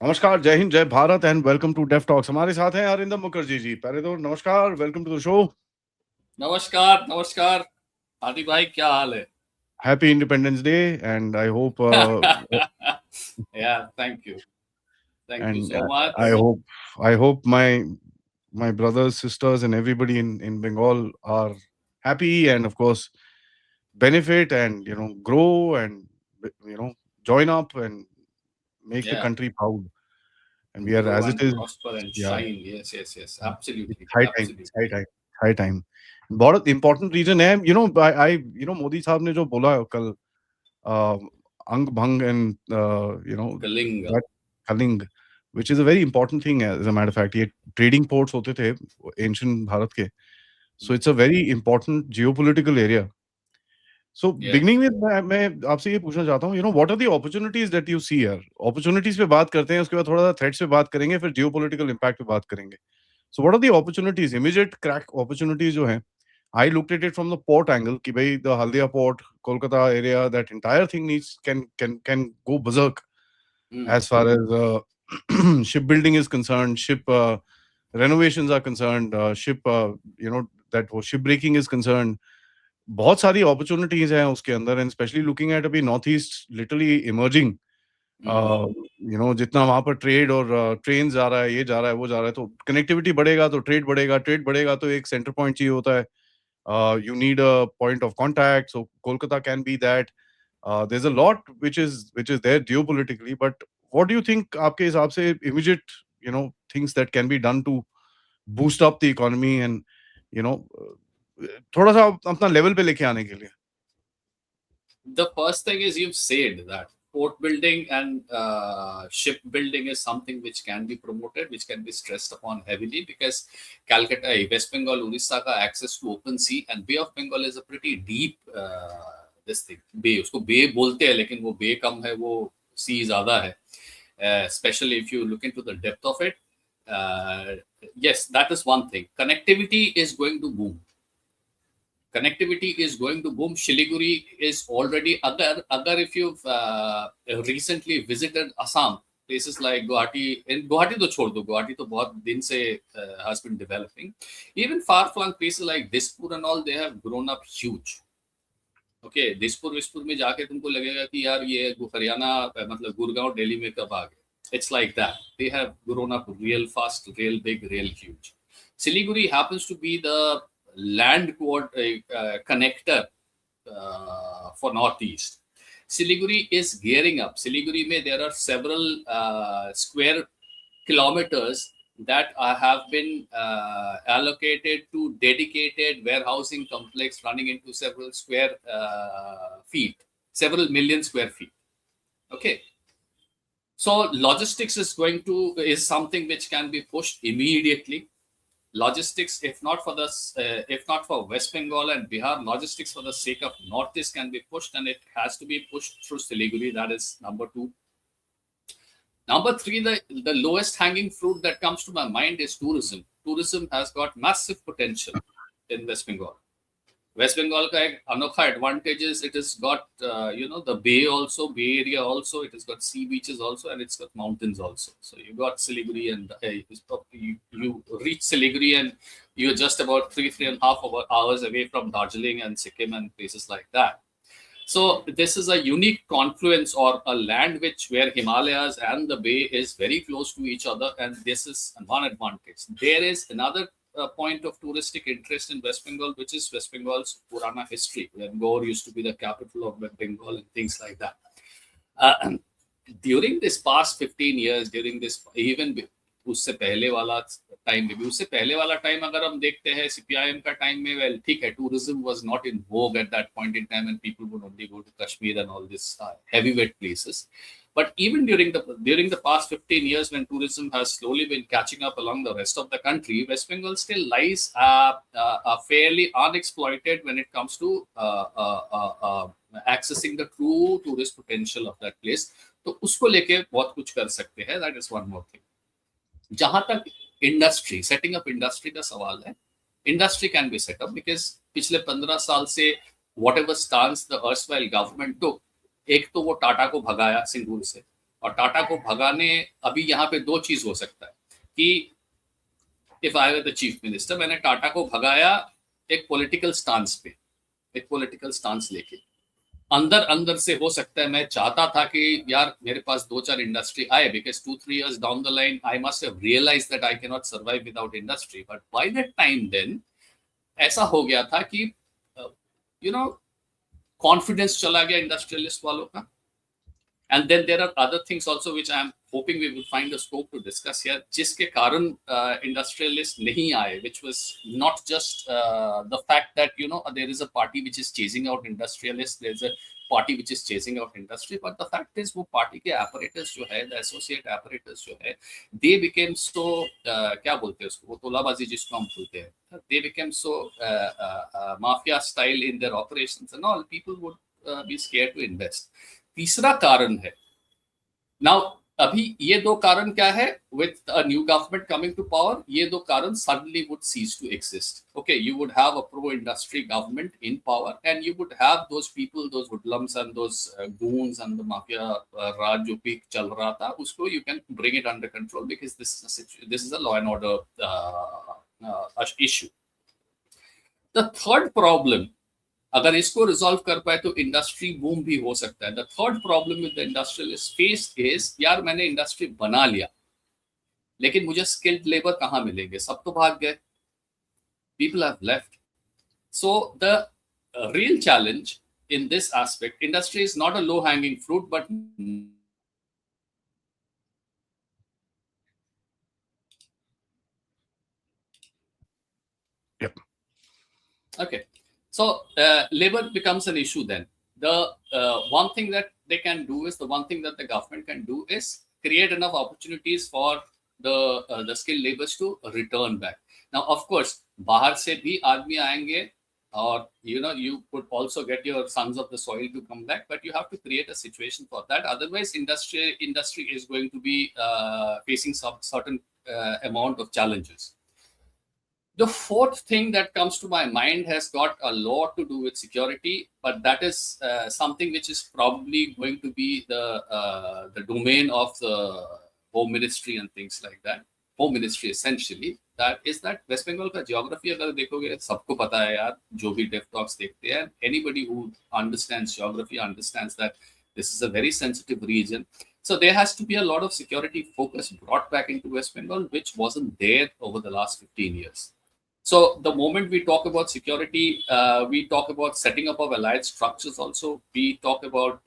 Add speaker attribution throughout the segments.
Speaker 1: नमस्कार, jai Hind, jai Bharat and welcome to Deaf Talks. हमारे साथ हैं अरिंदम मुखर्जी जी। पहले तो नमस्कार, वेलकम टू द शो।
Speaker 2: नमस्कार नमस्कार। हादी भाई क्या हाल है?
Speaker 1: Happy independence day and I hope
Speaker 2: Yeah, thank you
Speaker 1: and
Speaker 2: so
Speaker 1: I
Speaker 2: much.
Speaker 1: hope I hope my brothers, sisters, and everybody in Bengal are happy and of course benefit and grow and join up and make the
Speaker 2: Yeah,
Speaker 1: country proud. And we are
Speaker 2: grow
Speaker 1: as it
Speaker 2: and
Speaker 1: is.
Speaker 2: prosper and
Speaker 1: Yeah.
Speaker 2: shine. Yes,
Speaker 1: It's
Speaker 2: absolutely,
Speaker 1: high time. It's high
Speaker 2: absolutely.
Speaker 1: time. High time. बहुत important reason है I Modi साहब ने जो बोला कल Anga Banga and
Speaker 2: Kalinga.
Speaker 1: That Kalinga which is a very important thing as a matter of fact. ये trading ports होते थे एंशिएंट भारत के, so it's a very important geopolitical area. So
Speaker 2: Yeah.
Speaker 1: Beginning में मैं आपसे ये पूछना चाहता हूँ, what are the opportunities that you see here? Opportunities पे बात करते हैं, उसके बाद थोड़ा सा थ्रेट्स पे बात करेंगे, फिर जियोपॉलिटिकल इम्पैक्ट पे बात करेंगे. So what are the opportunities, immediate crack opportunities जो हैं? I looked at it from the port angle कि भाई the Haldia port, Kolkata area, that entire thing needs can go berserk
Speaker 2: Hmm.
Speaker 1: as far as shipbuilding is concerned, ship renovations are concerned, ship that वो ship breaking is concerned. बहुत सारी opportunities हैं उसके अंदर, and especially looking at अभी north east literally emerging.
Speaker 2: Hmm.
Speaker 1: जितना वहां पर ट्रेड और ट्रेन जा रहा है, ये जा रहा है, वो जा रहा है, तो कनेक्टिविटी बढ़ेगा तो ट्रेड बढ़ेगा, ट्रेड बढ़ेगा तो एक सेंटर पॉइंट चाहिए होता है. You need a point of contact, so Kolkata can be that. There's a lot which is there geopolitically, but what do you think आपके हिसाब से immediate things that can be done to boost up the economy and you know थोड़ा सा अपना level पे लेके आने के लिए?
Speaker 2: The first thing is you've said that port building and ship building is something which can be promoted, which can be stressed upon heavily because Calcutta, West Bengal, Orissa ka access to open sea and Bay of Bengal is a pretty deep this thing. Bay, उसको bay बोलते हैं लेकिन वो bay कम है, वो sea ज़्यादा है. Especially if you look into the depth of it. Uh, yes, that is one thing. Connectivity is going to boom. Connectivity is going to boom. Shiliguri is already agar if you've recently visited Assam, places like Guwahati, in Guwahati to chhod do, Guwahati to bahut din se has been developing. Even far flung places like Dispur and all, they have grown up huge. Okay, Dispur विसपुर में जाके तुमको लगेगा कि यार ये हरियाणा मतलब गुड़गांव दिल्ली में कब आ गए. It's like that. They have grown up real fast, real big, real huge. Siliguri happens to be the land connector for Northeast. Siliguri is gearing up. Siliguri mein there are several square kilometers that have been allocated to dedicated warehousing complex running into several square feet, several million square feet. Okay. So logistics is something which can be pushed immediately. Logistics, if not for West Bengal and Bihar, logistics for the sake of Northeast can be pushed, and it has to be pushed through Siliguri. That is number two. Number three, the lowest hanging fruit that comes to my mind is tourism. Tourism has got massive potential in West Bengal. West Bengal ka ek anokha advantage is it has got the bay also, bay area also. It has got sea beaches also, and it's got mountains also. So you got Siliguri, and you reach Siliguri, and you're just about three and a half hours away from Darjeeling and Sikkim and places like that. So this is a unique confluence or a land where Himalayas and the bay is very close to each other, and this is one advantage. There is another point of touristic interest in West Bengal, which is West Bengal's Purana history, where Gaur used to be the capital of Bengal and things like that. During this past 15 years, during this even उससे पहले वाला time में भी, उससे पहले वाला time अगर हम देखते हैं सीपीआईएम का टाइम में, वेल ठीक है, tourism was not in vogue at that point in time and people would only go to Kashmir and all this heavyweight places. But even during the past 15 years, when tourism has slowly been catching up along the rest of the country, West Bengal still lies fairly unexploited when it comes to accessing the true tourist potential of that place. तो उसको लेके बहुत कुछ कर सकते हैं. That is one more thing. जहां तक इंडस्ट्री, सेटिंग अप इंडस्ट्री का सवाल है, industry can be set up because पिछले 15 साल से what ever stance the erstwhile government टुक, एक तो वो टाटा को भगाया सिंगूर से, और टाटा को भगाने अभी यहाँ पे दो चीज हो सकता है कि if I were the chief minister, मैंने टाटा को भगाया एक पॉलिटिकल स्टांस पे, एक पॉलिटिकल स्टांस लेके। अंदर अंदर से हो सकता है मैं चाहता था कि यार मेरे पास दो चार इंडस्ट्री आए, because 2-3 years down the line I must have realised that I can not survive without industry. But by that time then ऐसा हो गया था कि यू नो कॉन्फिडेंस चला गया इंडस्ट्रियलिस्ट वालों का। And then there are other things also which I am hoping we will find a scope to discuss here, जिसके कारण industrialists नहीं आए, which was not just the fact that there is a party which is chasing out industrialists, there is a party which is chasing out industry, but the fact is वो party के apparatus जो है, the associate apparatus जो है, they became so क्या बोलते हैं उसको, वो तोलाबाजी जिसको हम बोलते हैं, they became so mafia style in their operations and all, people would be scared to invest. तीसरा कारण है, नाउ अभी ये दो कारण क्या है, with a new government coming to power, ये दो कारण suddenly would cease to exist. Okay, you would have a pro industry government in power and you would have those people, those hoodlums and those goons and the mafia raj जो भी चल रहा था, उसको you can bring it under control because this is a law and order issue. The third problem, अगर इसको resolve कर पाए तो इंडस्ट्री बूम भी हो सकता है। The third problem with the industrialist face is, यार मैंने इंडस्ट्री बना लिया लेकिन मुझे स्किल्ड लेबर कहाँ मिलेंगे, सब तो भाग गए, people have left. So the real challenge in this aspect, industry is not a low hanging fruit but okay. So labor becomes an issue then. The one thing that they can do is, the one thing that the government can do is create enough opportunities for the skilled laborers to return back. Now, of course, bahar se bhi aadmi aayenge, or you could also get your sons of the soil to come back, but you have to create a situation for that. Otherwise, industry is going to be facing some certain amount of challenges. The fourth thing that comes to my mind has got a lot to do with security, but that is something which is probably going to be the domain of the Home Ministry and things like that. Home Ministry essentially, that is that West Bengal का geography अगर देखोगे, सबको पता है यार, जो भी def talks देखते हैं, anybody who understands geography understands that this is a very sensitive region. So there has to be a lot of security focus brought back into West Bengal, which wasn't there over the last 15 years. So the moment we talk about security, we talk about setting up of allied structures also. We talk about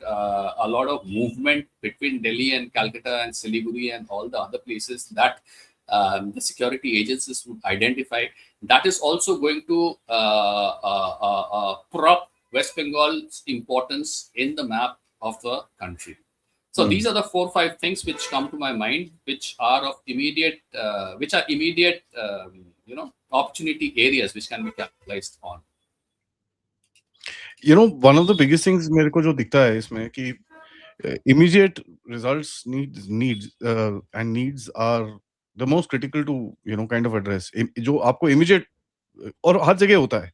Speaker 2: a lot of movement between Delhi and Calcutta and Siliguri and all the other places that the security agencies would identify. That is also going to prop West Bengal's importance in the map of the country. So these are the 4-5 things which come to my mind, which are of immediate, opportunity areas which can be capitalized on.
Speaker 1: One of the biggest things मेरे को जो दिखता है इसमें कि immediate results and needs are the most critical to kind of address. जो आपको immediate, और हर जगह होता है,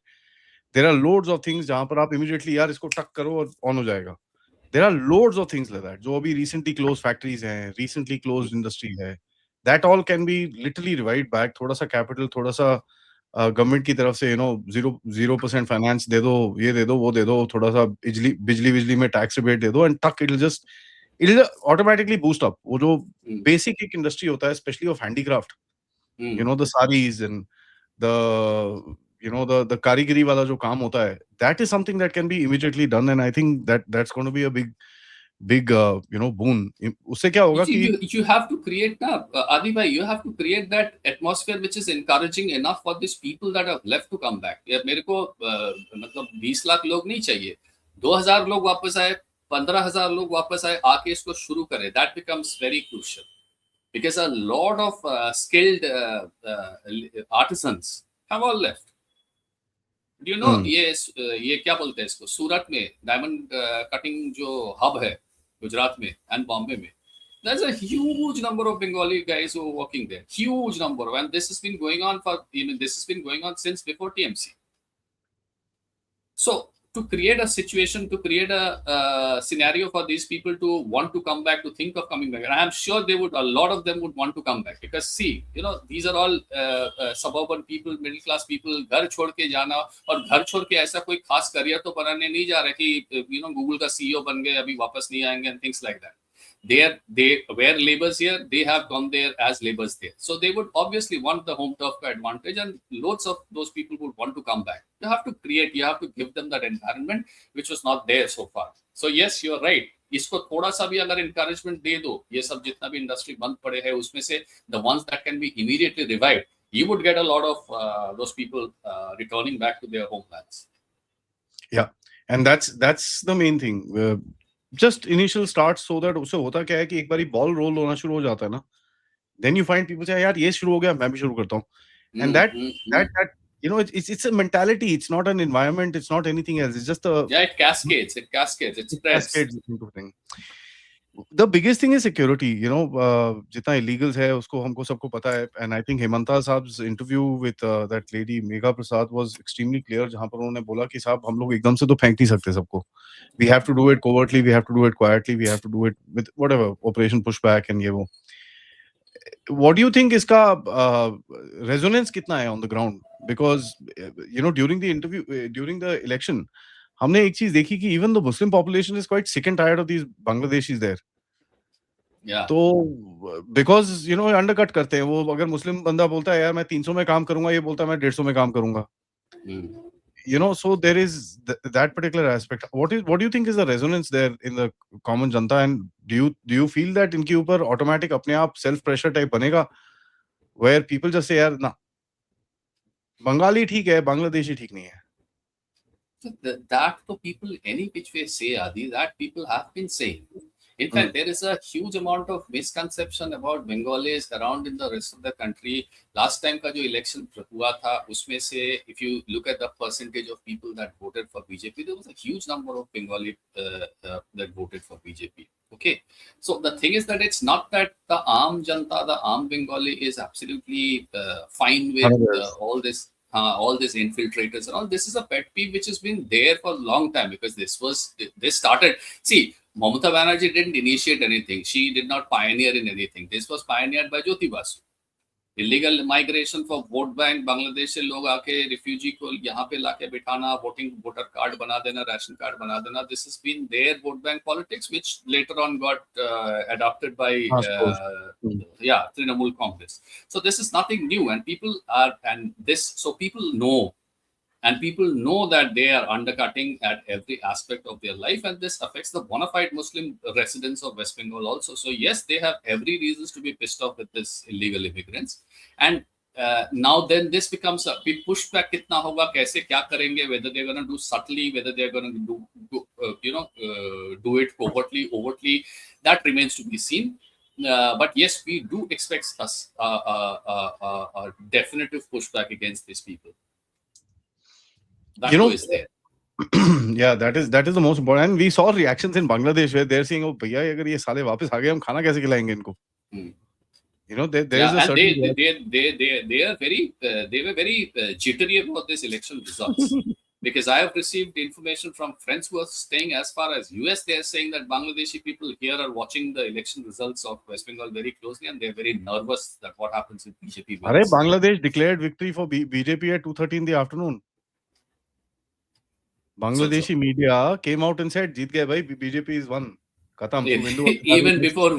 Speaker 1: there are loads of things जहाँ पर आप immediately यार इसको टक करो और on हो जाएगा. There are loads of things like that. जो अभी recently closed factories हैं, recently closed industry है, that all can be literally revived back. थोड़ा सा capital, थोड़ा सा गवर्नमेंट की तरफ से 0% फाइनेंस दे दो, ये दे दो, वो दे दो, थोड़ा सा बिजली में टैक्स रिबेट दे दो, एंड टक इट ऑटोमेटिकली बूस्ट अप। वो जो बेसिक एक इंडस्ट्री होता है, specially of handicraft, the saris and the karigari वाला जो काम होता है, that is something that can be immediately done, and I think that's going to be a big boon. उससे क्या होगा कि
Speaker 2: you have to create Adi bhai, you have to create that atmosphere which is encouraging enough for these people that have left to come back. यार मेरे को मतलब 20 लाख लोग नहीं चाहिए, 2000 लोग वापस आए, 15,000 लोग वापस आए, आके इसको शुरू करें. That becomes very crucial because a lot of skilled artisans have all left. Do you know ये क्या बोलते हैं इसको, सूरत में डायमंड कटिंग जो हब है गुजरात में and Bombay में, there's a huge number of Bengali guys who are working there, huge number, and this has been going on for this has been going on since before TMC. So to create a situation, to create a scenario for these people to want to come back, to think of coming back. And I'm sure they would, a lot of them would want to come back, because see, these are all suburban people, middle class people. घर छोड़ के जाना, और घर छोड़ के ऐसा कोई खास करियर तो बनाने नहीं जा रहे कि गूगल का CEO बन गए, अभी वापस नहीं आएंगे, and things like that. They were laborers here, they have gone there as laborers there, so they would obviously want the home turf advantage, and loads of those people would want to come back. You have to give them that environment which was not there so far. So yes, you're right, इसको थोड़ा सा भी अगर encouragement दे दो, ये सब जितना भी इंडस्ट्री बंद पड़े है उसमें से the ones that can be immediately revived, you would get a lot of those people returning back to their homelands.
Speaker 1: Yeah, and that's the main thing. Just initial starts, so that उससे होता क्या है कि एक बारी ball role होना शुरू हो जाता है ना, then you find people say यार ये शुरू हो गया, मैं भी शुरू करता हूँ. And that it's a mentality, it's not an environment, it's not anything else, it's just
Speaker 2: it cascades, it spreads.
Speaker 1: The biggest thing is security. जितना illegals है उसको हमको सबको पता है, and I think Hemanta साहब's interview with that lady Megha Prasad was extremely clear, जहाँ पर उन्होंने बोला कि साहब हम लोग एकदम से तो फेंक नहीं सकते सबको. We have to do it covertly, we have to do it quietly, we have to do it with whatever Operation Pushback and ये वो. What do you think इसका resonance कितना है on the ground? Because during the interview, during the election, हमने एक चीज देखी कि even the Muslim population is quite sick and tired of these Bangladeshis there.
Speaker 2: Yeah.
Speaker 1: तो because undercut करते हैं वो. अगर मुस्लिम बंदा बोलता है यार मैं 300 में काम करूंगा, ये बोलता है मैं 150 में काम करूंगा. So there is that particular aspect. What do you think is the resonance there in the common Janata, and do you feel that इनके ऊपर automatic अपने आप self pressure type बनेगा, where people just say यार ना बंगाली ठीक है, बांग्लादेशी ठीक नहीं है?
Speaker 2: That the people any which way say, Adi, that people have been saying. In fact, there is a huge amount of misconception about Bengalis around in the rest of the country. Last time का जो election हुआ था, उसमें से if you look at the percentage of people that voted for BJP, there was a huge number of Bengali that voted for BJP. Okay, so the thing is that it's not that the Aam Janta, the Aam Bengali is absolutely fine with all these infiltrators and all. This is a pet peeve which has been there for a long time, because this started. See, Mamata Banerjee didn't initiate anything. She did not pioneer in anything. This was pioneered by Jyoti Basu. Illegal migration for vote bank, Bangladesh से लोग आके refugee को यहाँ पे लाके बिठाना, voter card बना देना, ration card बना देना. This has been their vote bank politics, which later on got adopted by Trinamool Congress. So this is nothing new, and people know. And people know that they are undercutting at every aspect of their life, and this affects the bona fide Muslim residents of West Bengal also. So yes, they have every reasons to be pissed off with this illegal immigrants. And now then this becomes a pushback. Kitna hoga, kaise kya karenge, whether they're going to do subtly, whether they're going to do it covertly, overtly, that remains to be seen. But yes, we do expect a definitive pushback against these people. That is there.
Speaker 1: Yeah, that is the most important. And we saw reactions in Bangladesh where they're saying, "Oh, भैया अगर ये साले वापस आ गए, हम खाना कैसे खिलाएंगे इनको?" There is a certain.
Speaker 2: They were very jittery about this election results. Because I have received information from friends who are staying as far as US. They are saying that Bangladeshi people here are watching the election results of West Bengal very closely, and they're very nervous that what happens if BJP wins.
Speaker 1: Arey, Bangladesh declared victory for BJP at 2:30 in the afternoon. Bangladeshi media came out and said, "Jeet gaye bhai, BJP is won." Khatam.
Speaker 2: Even before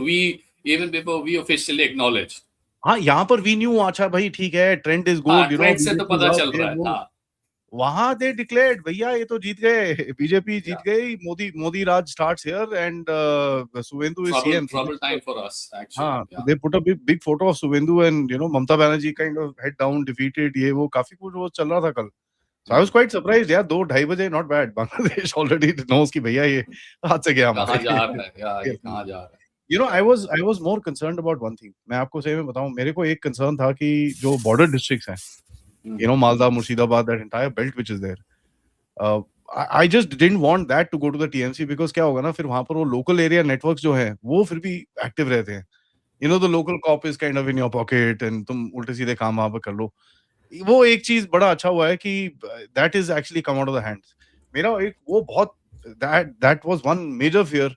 Speaker 2: we officially acknowledged.
Speaker 1: हाँ, यहाँ पर we knew, अच्छा भाई ठीक है, trend is good.
Speaker 2: Trend से तो पता चल रहा है. हाँ.
Speaker 1: वहाँ they declared, भैया ये तो जीत गए, BJP जीत गई, Modi Raj starts here, and Suvendu is CM.
Speaker 2: Trouble time for us, actually.
Speaker 1: हाँ, they put a big photo of Suvendu and Mamata Banerjee kind of head down, defeated, ये वो काफी कुछ वो चल रहा था कल. So I was quite surprised. यार 2-2:30 बजे, not bad. Bangladesh already knows कि भैया ये हाथ से गया हमारे.
Speaker 2: कहाँ जा रहा है? यार कहाँ जा रहा है?
Speaker 1: I was more concerned about one thing. मैं आपको सही में बताऊं, मेरे को एक concern था कि जो border districts हैं, Malda, Murshidabad, that entire belt which is there. I just didn't want that to go to the TMC, because क्या होगा ना, फिर वहाँ पर वो local area networks जो हैं, वो फिर भी active रहते हैं. The local cop is kind of in your pocket, and तुम उल्टे सीधे काम वहाँ पर कर लो. वो एक चीज बड़ा अच्छा हुआ है कि that is actually come out of the hands. मेरा एक वो बहुत that was one major fear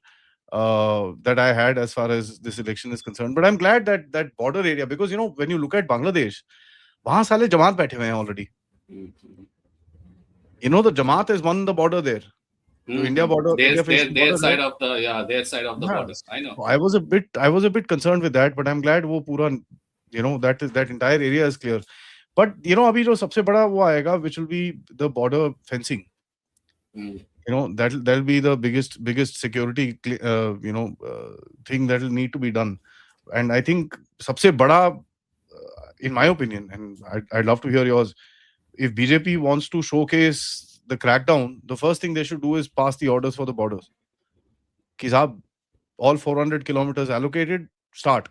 Speaker 1: that I had as far as this election is concerned. But I'm glad that border area, because when you look at Bangladesh, वहां साले जमात बैठे हुए हैं already. The Jamaat has won the border there. The India border, India facing
Speaker 2: their
Speaker 1: border
Speaker 2: side
Speaker 1: है.
Speaker 2: of the their side of the
Speaker 1: Yeah.
Speaker 2: border. I know.
Speaker 1: So I was a bit concerned with that, but I'm glad वो पूरा that entire area is clear. But अभी जो सबसे बड़ा वो आएगा, which will be the border fencing. That'll be the biggest security thing that will need to be done. And I think सबसे बड़ा, in my opinion, and I'd love to hear yours, if BJP wants to showcase the crackdown, the first thing they should do is pass the orders for the borders. कि साहब, all 400 kilometers allocated, start.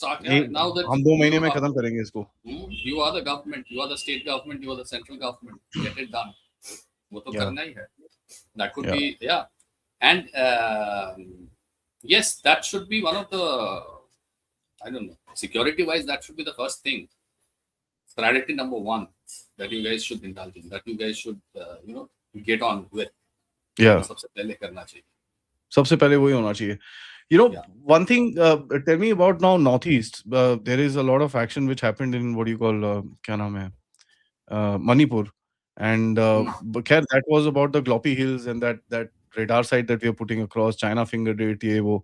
Speaker 2: Now that
Speaker 1: हम 2 महीने में खत्म करेंगे इसको.
Speaker 2: You are the government, you are the state government, you are the central government. Get it done. वो तो करना ही है. That could be, and yes, that should be one of the, I don't know, security wise, that should be the first thing. Priority number 1 that you guys should indulge in, that you guys should get on with. सबसे पहले करना चाहिए.
Speaker 1: सबसे पहले वही होना चाहिए. One thing, tell me about now Northeast. There is a lot of action which happened in what you call, क्या नाम है, Manipur. And that was about the Gloppy Hills and that radar site that we are putting across. China fingered it, ye wo.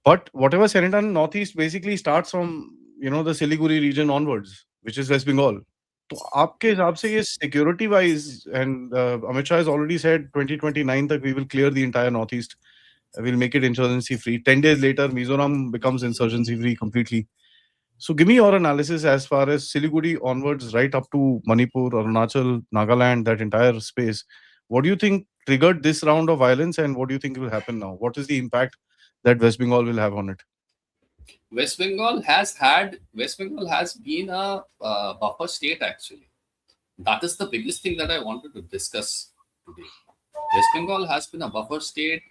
Speaker 1: But whatever Senator in Northeast basically starts from the Siliguri region onwards, which is West Bengal. तो आपके हिसाब से ये security wise, and Amit Shah has already said 2029 तक we will clear the entire Northeast. We'll make it insurgency free. 10 days later, Mizoram becomes insurgency free completely. So give me your analysis as far as Siliguri onwards, right up to Manipur, Arunachal, Nagaland, that entire space. What do you think triggered this round of violence, and what do you think will happen now? What is the impact that West Bengal will have on it?
Speaker 2: West Bengal has been a buffer state actually. That is the biggest thing that I wanted to discuss today. West Bengal has been a buffer state.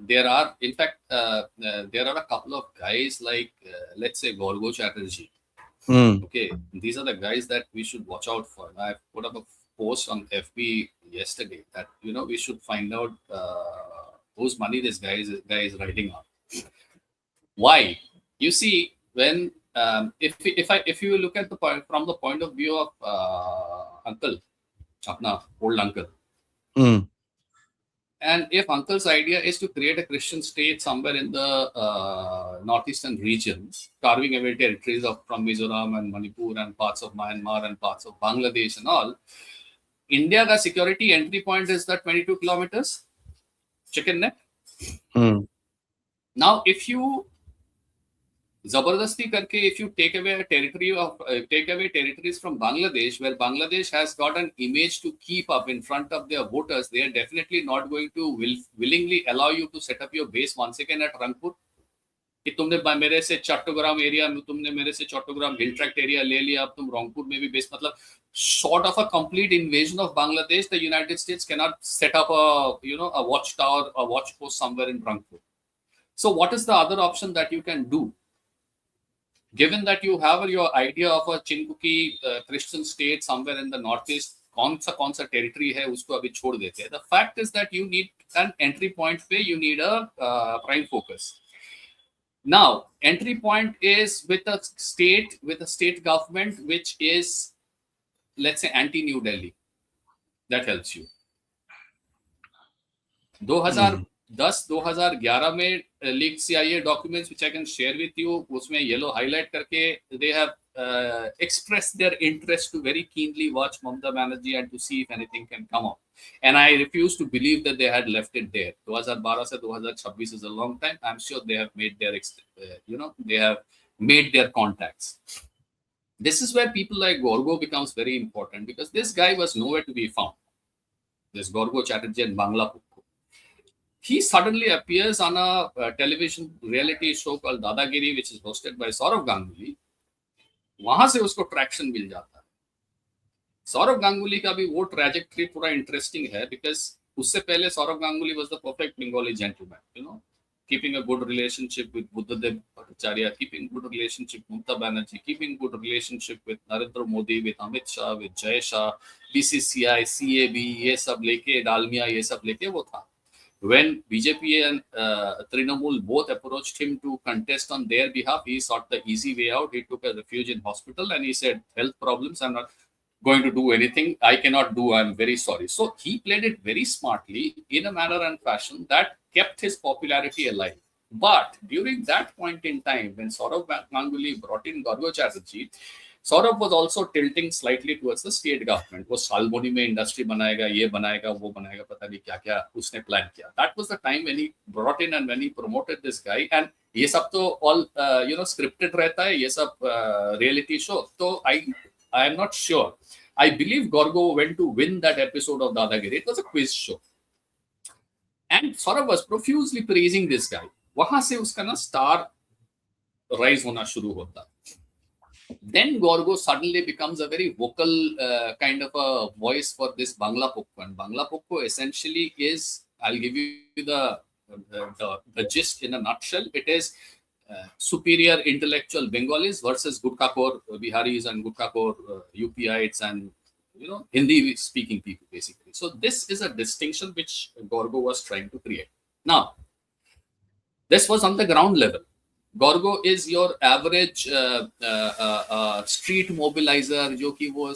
Speaker 2: There are, in fact, there are a couple of guys like, let's say, Gorgo Chatterjee. Okay, these are the guys that we should watch out for. I put up a post on FB yesterday that we should find out whose money this guy is writing on. Why? You see, when if you look at the point from the point of view of uncle, apna old uncle. And if uncle's idea is to create a Christian state somewhere in the northeastern region, carving away territories from Mizoram and Manipur and parts of Myanmar and parts of Bangladesh and all, India's security entry point is the 22 kilometers chicken neck. Now, if you zabardasti karke, if you take away territories from Bangladesh, where Bangladesh has got an image to keep up in front of their voters, they are definitely not going to willingly allow you to set up your base once again at Rangpur. कि तुमने मेरे से Chattogram area में, तुमने मेरे से चट्टोग्राम हिल tract area ले लिया, अब तुम रंगपुर में भी बेस, मतलब short of a complete invasion of Bangladesh, the United States cannot set up a watchtower, a watch post somewhere in Rangpur. So what is the other option that you can do? Given that you have your idea of a Chinguki Christian state somewhere in the northeast, कौन सा territory है उसको अभी छोड़ देते हैं. The fact is that you need an entry point पे you need a prime focus. Now, entry point is with a state government which is, let's say, anti-New Delhi. That helps you. 2010-2011 में leaked CIA documents which I can share with you, उसमें yellow highlight करके they have expressed their interest to very keenly watch Mamata Banerjee and to see if anything can come up. And I refuse to believe that they had left it there. 2012 से 2026 is a long time. I'm sure they have made their contacts. This is where people like Gorgo becomes very important, because this guy was nowhere to be found. This Gorgo Chatterjee in Bangla. He suddenly appears on a television reality show called Dadagiri, which is hosted by Saurav Ganguly. वहां से उसको traction मिल जाता है. सौरव गांगुली का भी वो trajectory पूरा interesting है, बिकॉज उससे पहले Sourav Ganguly was the perfect Bengali gentleman, keeping a good relationship with Buddhadeb Bhattacharya, keeping good relationship with Mamata Banerjee, keeping good relationship with Narendra Modi, with Amit Shah, with Jay Shah, BCCI, CAB, ये सब लेके डालमिया ये सब लेके वो था. When BJP and Trinamool both approached him to contest on their behalf, he sought the easy way out. He took a refuge in hospital and he said, health problems, I'm not going to do anything. I cannot do, I'm very sorry. So he played it very smartly in a manner and fashion that kept his popularity alive. But during that point in time, when Saurav Ganguly brought in Gaurav Chatterjee, Saurabh was also tilting slightly towards the state government. वो सालमोनी में industry बनाएगा, ये बनाएगा, वो बनाएगा, पता नहीं क्या क्या उसने प्लान किया. That was the time when he brought in and when he promoted this guy. And ये सब तो all scripted रहता है, ये सब reality show. तो I am not sure. I believe Gorgo went to win that episode of Dadagiri. It was a quiz show. And Saurabh was profusely praising this guy. वहां से उसका ना star rise होना शुरू होता. Then Gorgo suddenly becomes a very vocal kind of a voice for this Bangla Pokko. And Bangla Pokko essentially is, I'll give you the gist in a nutshell. It is superior intellectual Bengalis versus Gutkakor Biharis and Gutkakor UPites and Hindi speaking people basically. So this is a distinction which Gorgo was trying to create. Now, this was on the ground level. Gorgo is your average street mobilizer, जो कि वो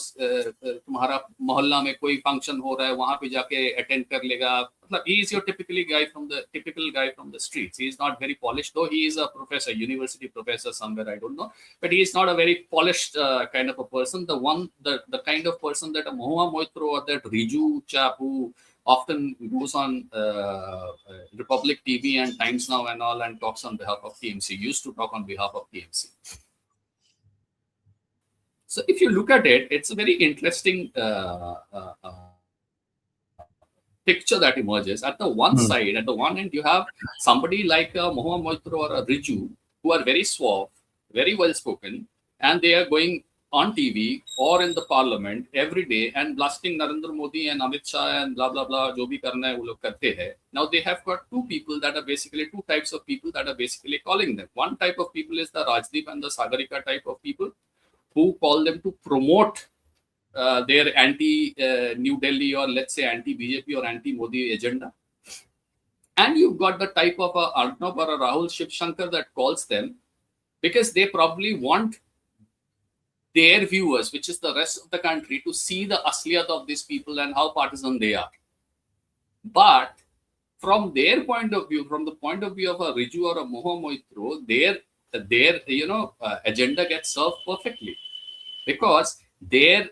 Speaker 2: तुम्हारा मोहल्ला में कोई function हो रहा है वहां पे जाके अटेंड कर लेगा. मतलब he is your typical guy from the streets. He is not very polished, though he is a professor, university professor somewhere, I don't know, but he is not a very polished kind of a person. The kind of person that a Mahua Moitro or that Riju chap who often goes on Republic TV and Times Now and all and talks on behalf of TMC, used to talk on behalf of TMC. So if you look at it, it's a very interesting picture that emerges. At the one side, at the one end, you have somebody like a Mahua Moitro or a Riju who are very suave, very well spoken, and they are going on TV or in the parliament every day and blasting Narendra Modi and Amit Shah and blah blah blah, jo bhi karna hai wo log karte hai. Now they have got two types of people that are basically calling them. One type of people is the Rajdeep and the Sagarika type of people who call them to promote their anti-New Delhi or let's say anti-BJP or anti-Modi agenda. And you've got the type of a Arnab or a Rahul Shiv Shankar that calls them because they probably want their viewers, which is the rest of the country, to see the asliyat of these people and how partisan they are. But from their point of view, from the point of view of a Riju or a Mahua Moitro, their agenda gets served perfectly because their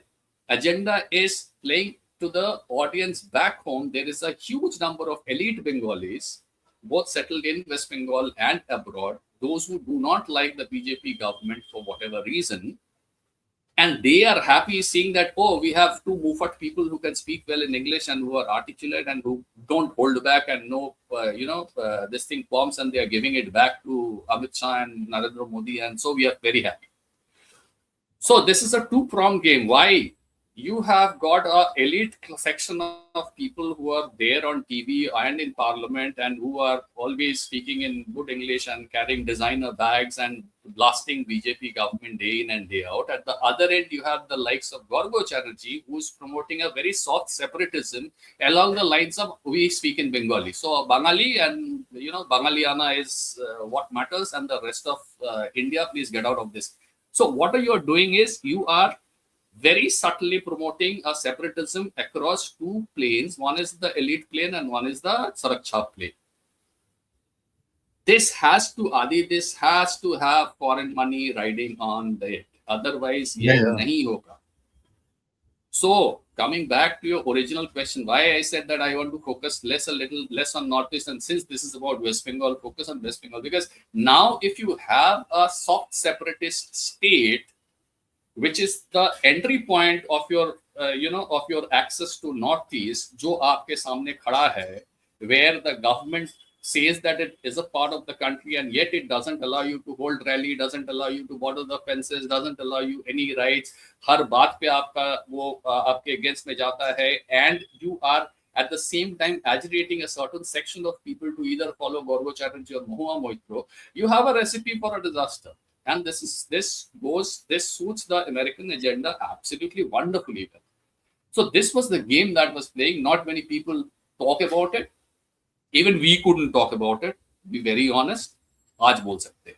Speaker 2: agenda is playing to the audience back home. There is a huge number of elite Bengalis, both settled in West Bengal and abroad, those who do not like the BJP government for whatever reason. And they are happy seeing that, oh, we have two Mufat people who can speak well in English and who are articulate and who don't hold back and know, this thing bombs and they are giving it back to Amit Shah and Narendra Modi. And so we are very happy. So this is a two-pronged game. Why? You have got an elite section of people who are there on TV and in parliament and who are always speaking in good English and carrying designer bags and blasting BJP government day in and day out. At the other end, you have the likes of Gaurav Chatterjee, who's promoting a very soft separatism along the lines of we speak in Bengali. So Bangali and, Bangaliana is what matters and the rest of India, please get out of this. So what you are doing is you are very subtly promoting a separatism across two planes. One is the elite plane and one is the Sarakcha plane. This has to have foreign money riding on it. Otherwise, nahi hoga. So, coming back to your original question, why I said that I want to focus a little less on Northeast, and since this is about West Bengal, focus on West Bengal, because now if you have a soft separatist state, which is the entry point of your, of your access to Northeast, जो आपके सामने खड़ा है, where the government says that it is a part of the country and yet it doesn't allow you to hold rally, doesn't allow you to border the fences, doesn't allow you any rights. हर बात पे आपका वो आपके against में जाता है, and you are at the same time agitating a certain section of people to either follow Gaurav Chatterjee or Mahua Moitro, you have a recipe for a disaster. And this suits the American agenda absolutely wonderfully well. So this was the game that was playing. Not many people talk about it. Even we couldn't talk about it. Be very honest. आज बोल सकते हैं.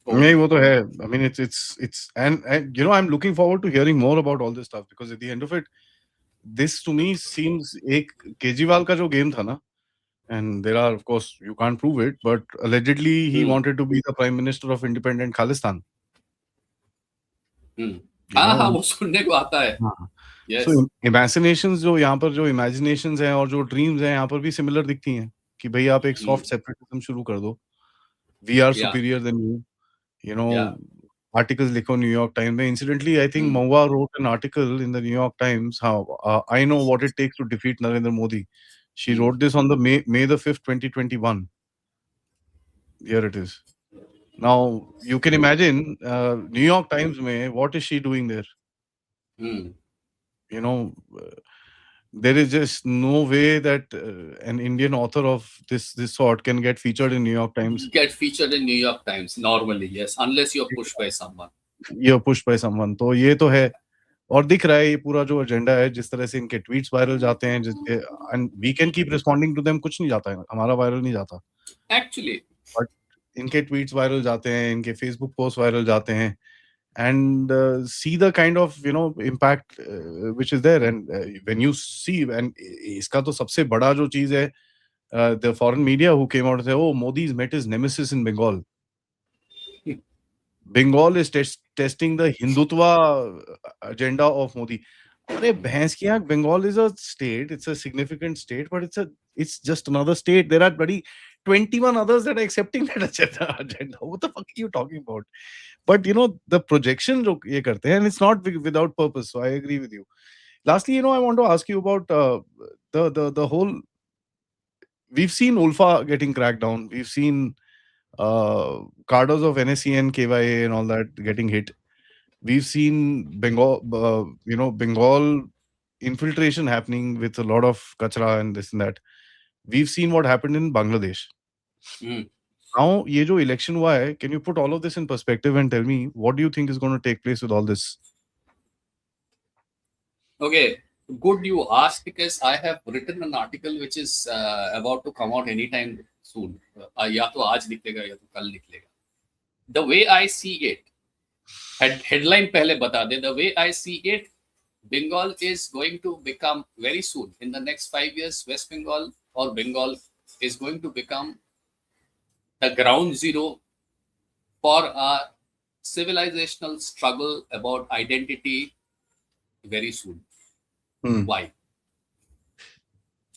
Speaker 1: नहीं वो तो है. I mean it's and you know I'm looking forward to hearing more about all this stuff because at the end of it, this to me seems एक केजरीवाल का जो game था ना, and there are of course you can't prove it, but allegedly he wanted to be the prime minister of independent Khalistan.
Speaker 2: हाँ वो सुनने को आता है.
Speaker 1: So imaginations जो यहाँ पर जो imaginations हैं और जो dreams हैं यहाँ पर भी similar दिखती हैं कि भाई आप एक soft separatism शुरू कर दो. We are superior than you. You know, articles लिखो New York Times में. Incidentally, I think Mahua wrote an article in the New York Times how I know what it takes to defeat Narendra Modi. She wrote this on the May the 5th, 2021. Here it is. Now you can imagine New York Times में what is she doing there? You know, there is just no way that an Indian author of this sort can get featured in New York Times.
Speaker 2: Get featured in New York Times normally, yes, unless you're pushed by someone.
Speaker 1: You're pushed by someone. तो ये तो है. और दिख रहा है ये पूरा जो एजेंडा है, जिस तरह से इनके ट्वीट्स वायरल जाते हैं, and we can keep responding to them, कुछ नहीं जाता है, हमारा वायरल नहीं जाता.
Speaker 2: Actually.
Speaker 1: But इनके ट्वीट्स वायरल जाते हैं, इनके फेसबुक पोस्ट वायरल जाते हैं. And see the kind of impact which is there, and when you see, and इसका तो सबसे बड़ा जो चीज है, the foreign media who came out and said, oh, Modi's met his nemesis in Bengal. Bengal is testing the Hindutva agenda of Modi. अरे भैंस की आंख, Bengal is a state, it's a significant state, but it's just another state. There are bloody 21 others that are accepting that agenda. What the fuck are you talking about? But the projection जो ये करते हैं, and it's not without purpose. So I agree with you. Lastly, I want to ask you about the whole. We've seen Ulfa getting cracked down. We've seen cadres of NSE and KYA and all that getting hit. We've seen Bengal, Bengal infiltration happening with a lot of kachra and this and that. We've seen what happened in Bangladesh. Now, ये जो election हुआ है, can you put all of this in perspective and tell me what do you think is going to take place with all this?
Speaker 2: Okay, good you asked, because I have written an article which is about to come out anytime soon. या तो आज निकलेगा या तो कल निकलेगा. The way I see it, headline पहले बता दे. The way I see it, Bengal is going to become very soon, in the next 5 years, West Bengal or Bengal is going to become the ground zero for a civilizational struggle about identity very soon. Why?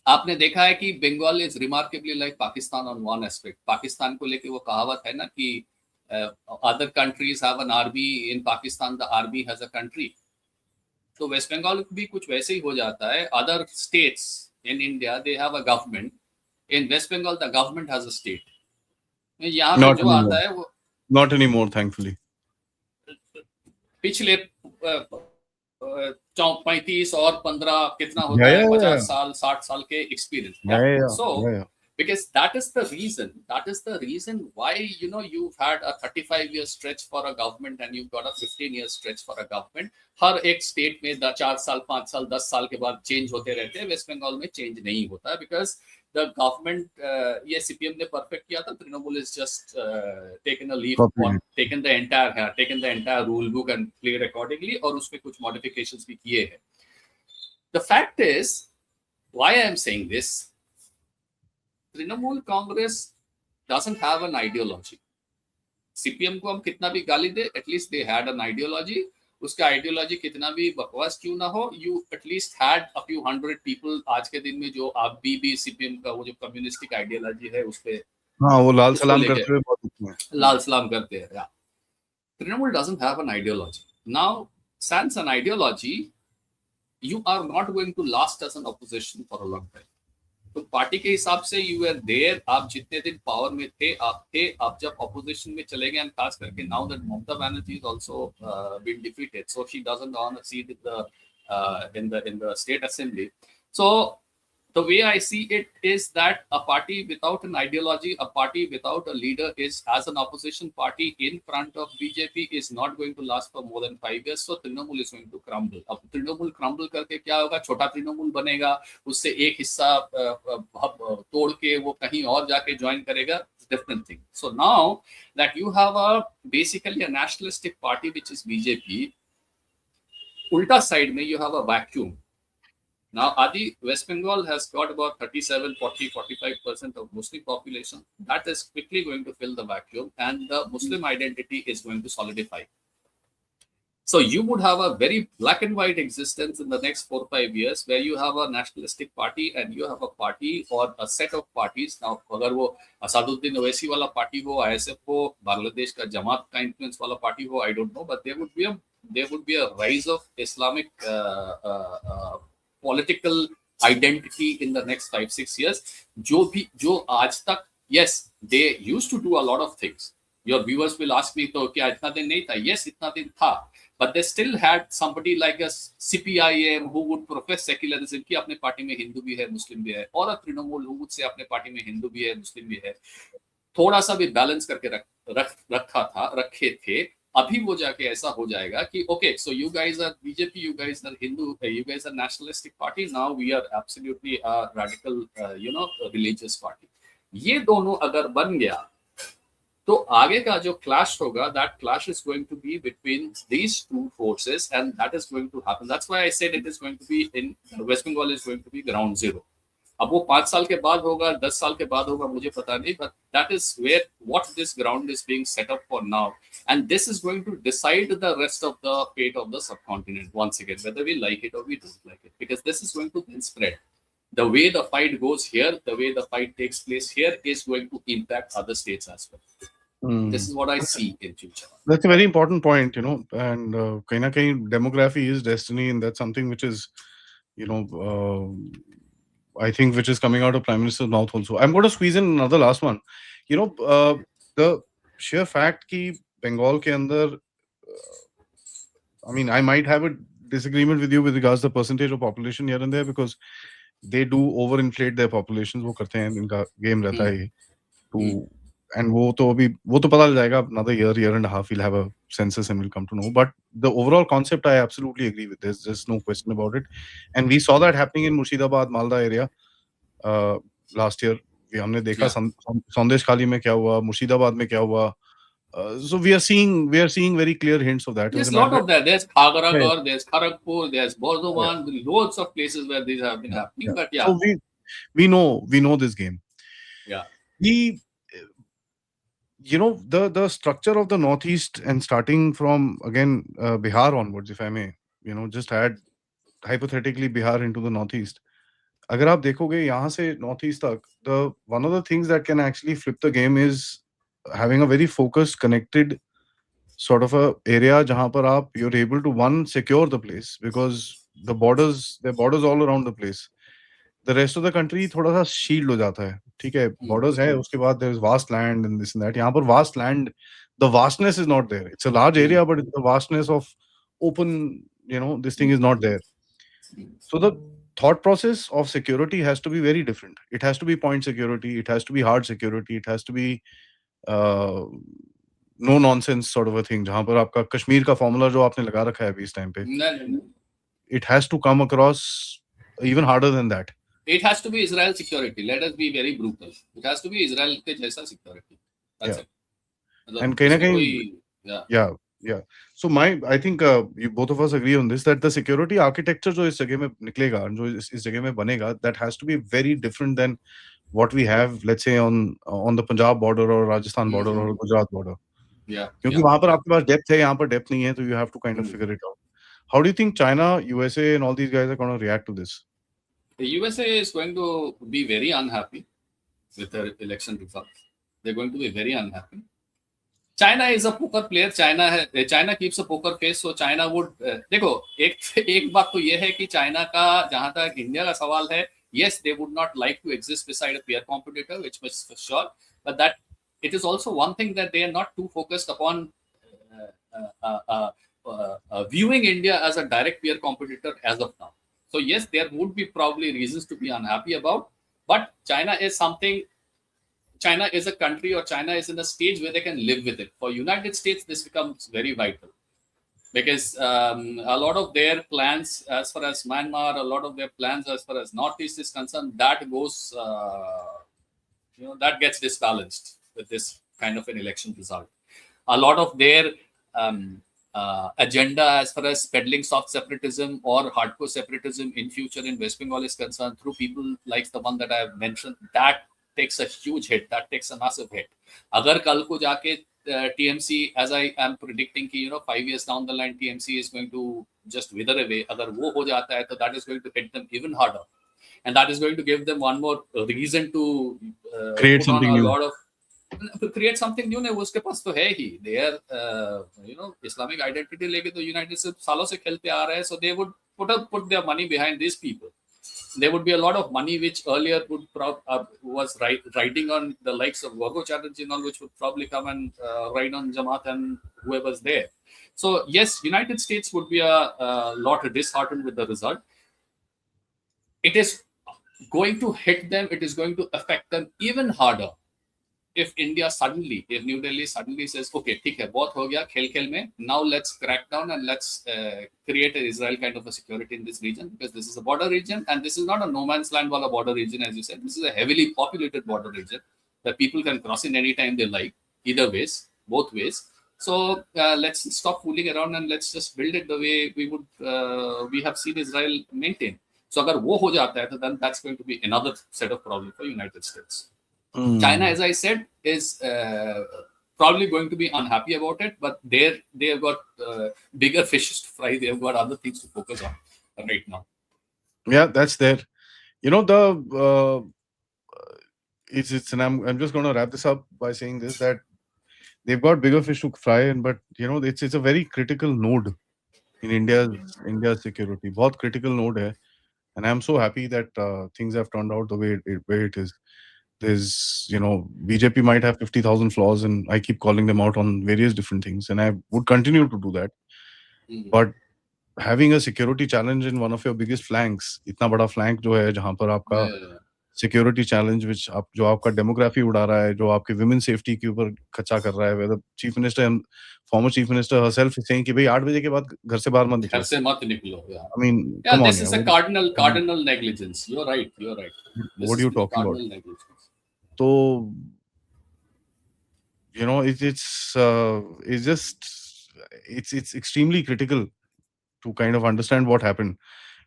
Speaker 2: आपने देखा है कि Bengal is remarkably like Pakistan on one aspect. Pakistan को लेके वो कहावत है ना कि other countries have an army, in Pakistan the army has a country. तो वेस्ट बंगाल भी कुछ वैसे ही हो जाता है. Other states in India they have a government. In West Bengal the government has a state. यहाँ पे जो आता है वो
Speaker 1: नॉट एनीमोर थैंकफुली.
Speaker 2: पिछले 35 और 15 कितना होता है 50 साल 60 साल के experience. So because that is the reason why you've had a 35-year stretch for a government and you've got a 15-year stretch for a government. हर एक स्टेट में 4 साल 5 साल 10 साल के बाद चेंज होते रहते हैं. वेस्ट बंगाल में चेंज नहीं होता बिकॉज द गवर्नमेंट, ये सीपीएम ने परफेक्ट किया था. Trinamool is just taken a leaf, taken the entire rule book and played accordingly, और उसमें कुछ मॉडिफिकेशंस भी किए हैं. The fact is why I am saying this, Trinamool Congress doesn't have an ideology. CPM को हम कितना भी गाली दे, at least they had an ideology. उसका आइडियोलॉजी कितना भी बकवास क्यों ना हो, you at least had a few hundred people आज के दिन में जो आप भी CPM का वो जो कम्युनिस्टिक आइडियोलॉजी है उस पे
Speaker 1: वो लाल सलाम करते हैं.
Speaker 2: लाल सलाम करते हैं. Trinamool doesn't have an ideology. Now, sans an ideology, you are not going to last as an opposition for a long time. तो पार्टी के हिसाब से यू आर देयर, आप जितने दिन पावर में थे आप जब ऑपोजिशन में चले गए, खास करके now that Mamata Banerjee is also been defeated, so she doesn't on a seat in the state assembly. सो the way I see it is that a party without an ideology, a party without a leader is, as an opposition party in front of BJP, is not going to last for more than 5 years. So Trinamool is going to crumble. अब Trinamool crumble करके क्या होगा? छोटा Trinamool बनेगा, उससे एक हिस्सा तोड़ के वो कहीं और जाके ज्वाइन करेगा. Different thing. So now that you have basically a nationalistic party which is BJP, ulta side में you have a vacuum. Now, Adi, West Bengal has got about 37, 40, 45% of Muslim population. That is quickly going to fill the vacuum, and the Muslim identity is going to solidify. So you would have a very black and white existence in the next 4 or 5 years, where you have a nationalistic party and you have a party or a set of parties. Now, अगर वो Asaduddin Owaisi वाला party हो, ISF हो, Bangladesh का Jamaat का influence वाला party हो, I don't know, but there would be a rise of Islamic political identity in the next 5-6 years. जो आज तक, yes, they used to do a lot of things. Your viewers will ask me, तो क्या इतना दिन नहीं था? Yes, इतना दिन था. But they still had somebody like a CPIM who would profess secularism कि अपने पार्टी में हिंदू भी है, मुस्लिम भी है, और a Trinamool who would say अपने पार्टी में हिंदू भी है, मुस्लिम भी है. थोड़ा सा भी बैलेंस करके रखे थे. अभी वो जाके ऐसा हो जाएगा कि okay, so you guys are BJP, you guys are Hindu, you guys are nationalistic party, now we are absolutely a radical, religious party. ये दोनों अगर बन गया, तो आगे का जो clash होगा, that clash is going to be between these two forces, and that is going to happen. That's why I said it is going to be in West Bengal is going to be ground zero. अब वो 5 साल के बाद होगा, 10 साल के बाद होगा, मुझे पता नहीं, but that is where what this ground is being set up for now, and this is going to decide the rest of the fate of the subcontinent once again, whether we like it or we don't like it, because this is going to then spread. The way the fight goes here, the way the fight takes place here, is going to impact other states as well. This is what I see in future.
Speaker 1: That's a very important point, and kahin na kahin demography is destiny, and that's something which is, I think, which is coming out of Prime Minister's mouth also. I'm going to squeeze in another last one. The sheer fact कि Bengal के अंदर, I mean, I might have a disagreement with you with regards to the percentage of population here and there, because they do overinflate their populations. वो करते हैं, इनका game रहता है ये. And वो तो पता लग जाएगा. Another year and a half, we'll have a census and we'll come to know. But the overall concept, I absolutely agree with. There's just no question about it. And we saw that happening in Murshidabad, Malda area last year. हमने देखा संदेश खाली में क्या हुआ, मुर्शिदाबाद में क्या हुआ. So we are seeing very clear hints of that.
Speaker 2: There's a lot of that. There's Khagaragor, there's Kharagpur, there's Bardhaman, loads of places where these have been happening. But yeah,
Speaker 1: so we know this game.
Speaker 2: Yeah.
Speaker 1: The structure of the Northeast, and starting from again Bihar onwards, if I may, just add hypothetically Bihar into the Northeast. अगर आप देखोगे यहाँ से Northeast तक, one of the things that can actually flip the game is having a very focused, connected sort of a area जहाँ पर you're able to secure the place, because there are borders all around the place. The rest of the country थोड़ा सा shield हो जाता है. ठीक है, borders है, उसके बाद there is vast land and this and that. यहाँ पर vast land, the vastness is not there. It's a large area, but the vastness of open, this thing is not there. So the thought process of security has to be very different. It has to be point security. It has to be hard security. It has to be no nonsense sort of a thing. जहाँ पर आपका कश्मीर का formula जो आपने लगा रखा है अभी इस time पे, it has to come across even harder than that.
Speaker 2: It has to be Israel security. Let us be very brutal. It has to be Israel के जैसा security. That's it.
Speaker 1: And कहीं ना कहीं, yeah. So I think you both of us agree on this, that the security architecture जो इस जगह में निकलेगा, जो इस जगह में बनेगा, that has to be very different than what we have, let's say, on the Punjab border or Rajasthan border or Gujarat border.
Speaker 2: Yeah.
Speaker 1: क्योंकि वहाँ पर आपके पास depth है, यहाँ पर depth नहीं है, so you have to kind of figure it out. How do you think China, USA, and all these guys are going to react to this?
Speaker 2: The USA is going to be very unhappy with the election results. They're going to be very unhappy. China is a poker player. China keeps a poker face. So China would देखो एक बात तो ये है कि China का जहाँ तक इंडिया का सवाल है, yes, they would not like to exist beside a peer competitor, which was for sure. But that it is also one thing that they are not too focused upon viewing India as a direct peer competitor as of now. So yes, there would be probably reasons to be unhappy about, but China is a country, or China is in a stage where they can live with it. For United States, this becomes very vital, because a lot of their plans as far as Myanmar, a lot of their plans as far as Northeast is concerned, that goes, that gets disbalanced with this kind of an election result. A lot of their agenda as far as peddling soft separatism or hardcore separatism in future in West Bengal is concerned, through people like the one that I have mentioned, that takes a huge hit, that takes a massive hit. Agar kal ko jaake TMC, as I am predicting, 5 years down the line, TMC is going to just wither away. Agar wo ho jata hai, to that is going to hit them even harder. And that is going to give them one more reason to
Speaker 1: create
Speaker 2: put on
Speaker 1: something
Speaker 2: a
Speaker 1: new.
Speaker 2: lot of create something new. नहीं, उसके पास तो है ही. They are Islamic identity लेके तो United States सालों से खेलते आ रहे हैं. So they would put their money behind these people. There would be a lot of money which earlier was riding on the likes of Vago Chatterjee and all, which would probably come and ride on Jamaat and whoever's there. So yes, United States would be a lot disheartened with the result. It is going to hit them. It is going to affect them even harder if New Delhi suddenly says, okay, theek hai, bahut ho gaya khel mein, now let's crack down and let's create an Israel kind of a security in this region, because this is a border region, and this is not a no man's land wala border region, as you said. This is a heavily populated border region that people can cross in any time they like, either ways, both ways. So let's stop fooling around and let's just build it the way we have seen Israel maintain. So agar wo ho jata hai, then that's going to be another set of problems for United States. China, as I said, is probably going to be unhappy about it, but they have got bigger fishes to fry. They have got other things to focus on right now.
Speaker 1: Yeah, that's there. And I'm just going to wrap this up by saying this, that they've got bigger fish to fry, but it's a very critical node in India's security. बहुत critical node hai. And I'm so happy that things have turned out the way it is. There's, BJP might have 50,000 flaws, and I keep calling them out on various different things, and I would continue to do that. But having a security challenge in one of your biggest flanks, itna bada flank jo hai, jahan par aapka security challenge, which jo aapka demography uda raha hai, jo aapke women safety ke upar khacha kar raha hai, where the chief minister and former chief minister herself is saying ki bhai 8 baje ke baad ghar se bahar mat niklo.
Speaker 2: Ghar se mat niklo. Yeah.
Speaker 1: I mean,
Speaker 2: yeah,
Speaker 1: come
Speaker 2: this
Speaker 1: on,
Speaker 2: is a cardinal negligence. You're right.
Speaker 1: What are you talking about?
Speaker 2: Negligence.
Speaker 1: So, it's extremely critical to kind of understand what happened,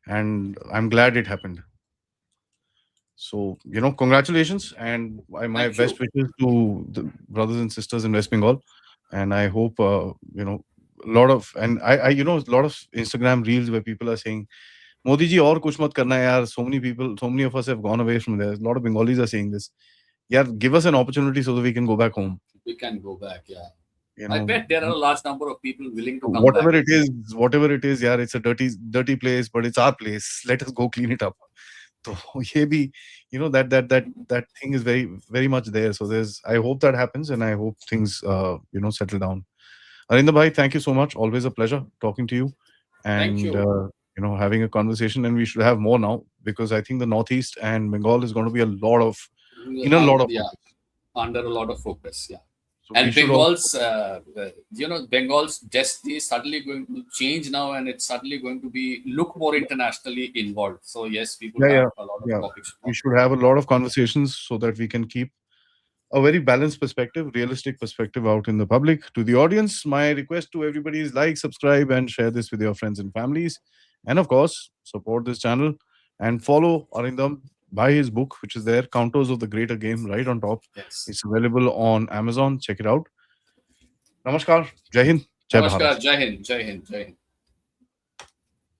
Speaker 1: and I'm glad it happened. So, congratulations, and my best wishes to the brothers and sisters in West Bengal, and I hope a lot of Instagram reels where people are saying, Modi ji aur kuch mat karna hai yaar, so many of us have gone away from there. A lot of Bengalis are saying this. Yeah, give us an opportunity so that we can go back home.
Speaker 2: We can go back, yeah. I bet there are a large number of people willing to come
Speaker 1: whatever
Speaker 2: back.
Speaker 1: Whatever it is, yeah, it's a dirty place, but it's our place. Let us go clean it up. So ye bhi, that thing is very, very much there. So I hope that happens, and I hope things, settle down. Arindam bhai, thank you so much. Always a pleasure talking to you, and
Speaker 2: Thank you.
Speaker 1: Having a conversation. And we should have more now, because I think the Northeast and Bengal is going to be under a lot of
Speaker 2: focus. Yeah.
Speaker 1: So
Speaker 2: and Bengal's destiny is suddenly going to change now, and it's suddenly going to look more internationally involved. So yes, people have a lot of topics.
Speaker 1: We should have a lot of conversations so that we can keep a very balanced perspective, realistic perspective out in the public. To the audience, my request to everybody is like, subscribe, and share this with your friends and families. And of course, support this channel and follow Arindam. Buy his book, which is there, Counters of the Greater Game, right on top.
Speaker 2: Yes.
Speaker 1: It's available on Amazon. Check it out. Namaskar. Jai Hind.
Speaker 2: Namaskar. Jai Hind. Jai Hind. Jai Hind.